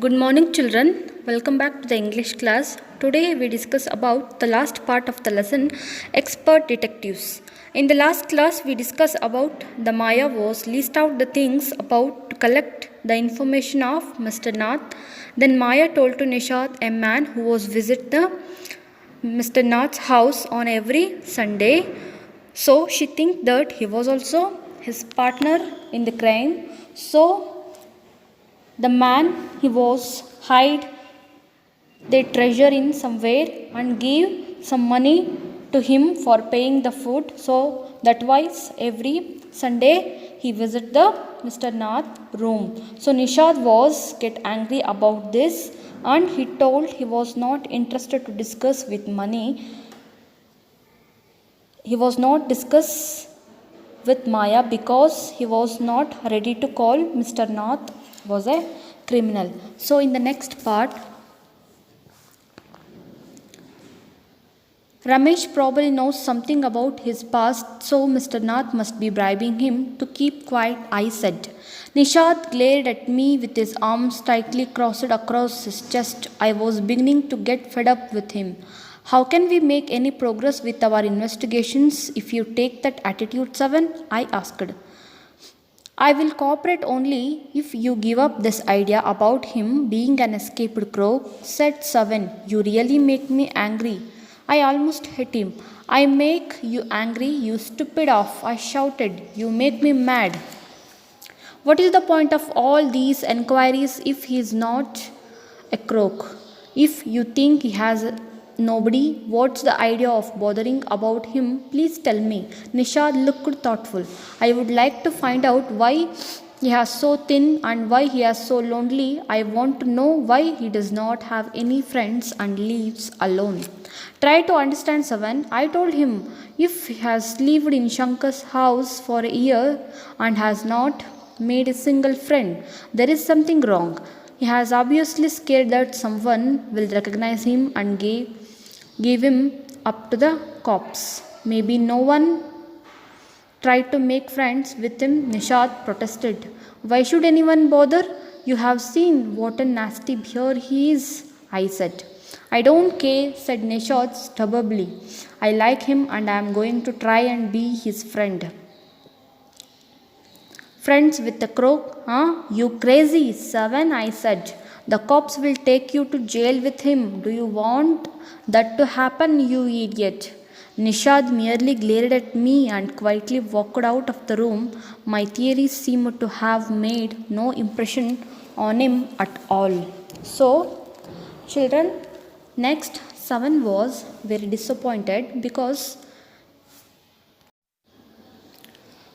Good morning, children. Welcome back to the English class. Today we discuss about the last part of the lesson, expert detectives. In the last class, we discussed about the Maya was list out the things about to collect the information of Mr. Nath. Then Maya told to Nishad, a man who was visit the Mr. Nath's house on every Sunday. So she think that he was also his partner in the crime. So the man he was hide their treasure in somewhere and give some money to him for paying the food. So that wise every Sunday he visit the Mr. Nath room. So Nishad was get angry about this and he told he was not interested to discuss with money. He was not discuss with Maya because he was not ready to call Mr. Nath was a criminal. So in the next part, Ramesh probably knows something about his past, so Mr. Nath must be bribing him to keep quiet, I said. Nishad glared at me with his arms tightly crossed across his chest. I was beginning to get fed up with him. How can we make any progress with our investigations if you take that attitude, Seven? I asked. I will cooperate only if you give up this idea about him being an escaped crow, said Seven. You really make me angry. I almost hit him. I make you angry, you stupid off, I shouted. You make me mad. What is the point of all these enquiries if he is not a crook? If you think he has nobody, what's the idea of bothering about him? Please tell me. Nishad looked thoughtful. I would like to find out why he is so thin and why he is so lonely. I want to know why he does not have any friends and lives alone. Try to understand, Savan. I told him if he has lived in Shankar's house for a year and has not made a single friend, there is something wrong. He has obviously scared that someone will recognize him and gave him up to the cops. Maybe no one tried to make friends with him, Nishad protested. Why should anyone bother? You have seen what a nasty bear he is, I said. I don't care, said Nishad stubbornly. I like him and I am going to try and be his friend. Friends with the crook? Huh? You crazy, Seven, I said. The cops will take you to jail with him. Do you want that to happen, you idiot? Nishad merely glared at me and quietly walked out of the room. My theories seemed to have made no impression on him at all. So, children, next, Seven was very disappointed because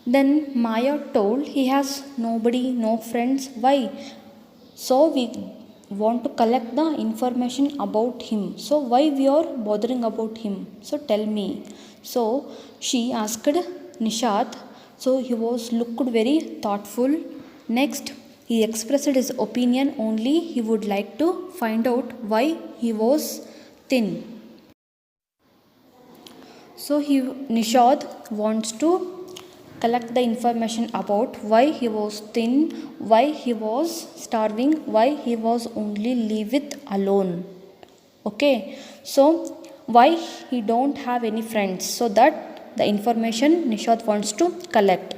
then Maya told he has nobody, no friends. Why? So we want to collect the information about him. So why we are bothering about him? So tell me. So she asked Nishad. So he was looked very thoughtful. Next, he expressed his opinion only. He would like to find out why he was thin. So Nishad wants to collect the information about why he was thin, why he was starving, why he was only live alone. Okay, so why he don't have any friends? So that the information Nishad wants to collect.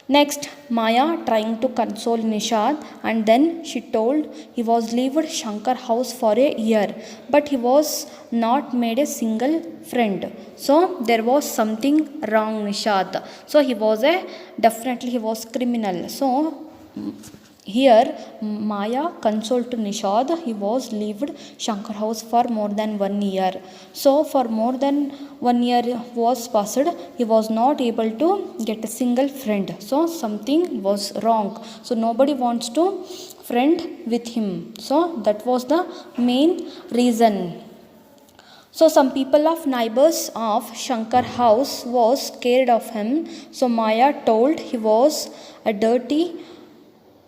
Next, Maya trying to console Nishad and then she told he was lived Shankar house for a year but he was not made a single friend. So there was something wrong Nishad. So he was definitely he was criminal. So here Maya consoled to Nishad he was lived Shankar house for more than 1 year. So for more than 1 year was passed he was not able to get a single friend. So something was wrong. So nobody wants to friend with him. So that was the main reason. So some people of neighbors of Shankar house was scared of him. So Maya told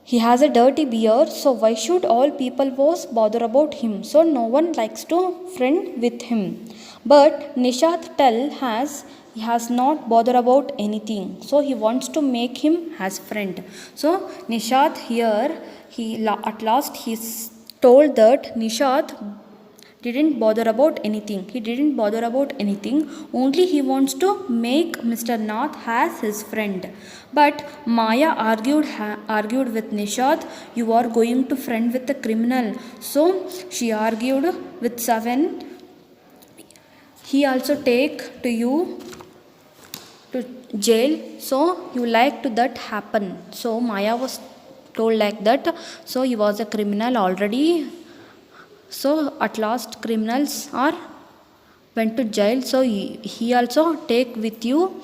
he has a dirty beard, so why should all people was bother about him? So no one likes to friend with him. But Nishad he has not bothered about anything. So he wants to make him as friend. So Nishad here, at last told that Nishad didn't bother about anything. He didn't bother about anything. Only he wants to make Mr. Nath as his friend. But Maya argued with Nishad, you are going to friend with a criminal. So she argued with Savan, he also take to you to jail, so you like to that happen. So Maya was told like that, so he was a criminal already. So at last criminals are went to jail, so he also take with you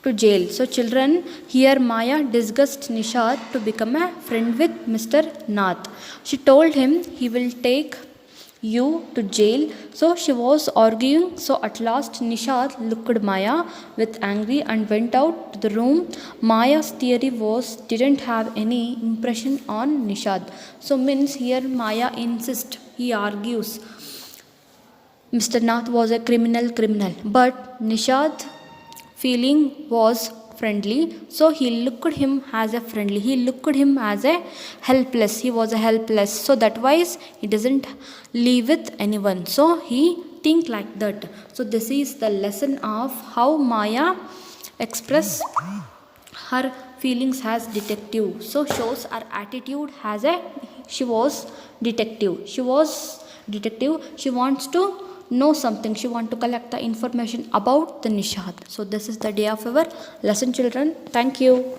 to jail. So children, here Maya discussed Nishad to become a friend with Mr. Nath. She told him he will take you to jail. So she was arguing. So at last Nishad looked Maya with angry and went out to the room. Maya's theory was didn't have any impression on Nishad. So means here Maya insists, he argues Mr. Nath was a criminal, but Nishad feeling was friendly, so he looked him as a friendly. He looked him as a helpless. He was a helpless. So that wise he doesn't live with anyone. So he think like that. So this is the lesson of how Maya express her feelings as detective. So shows her attitude as a she was detective. She was detective. She wants to know something. She want to collect the information about the Nishad. So this is the day of our lesson, children. Thank you.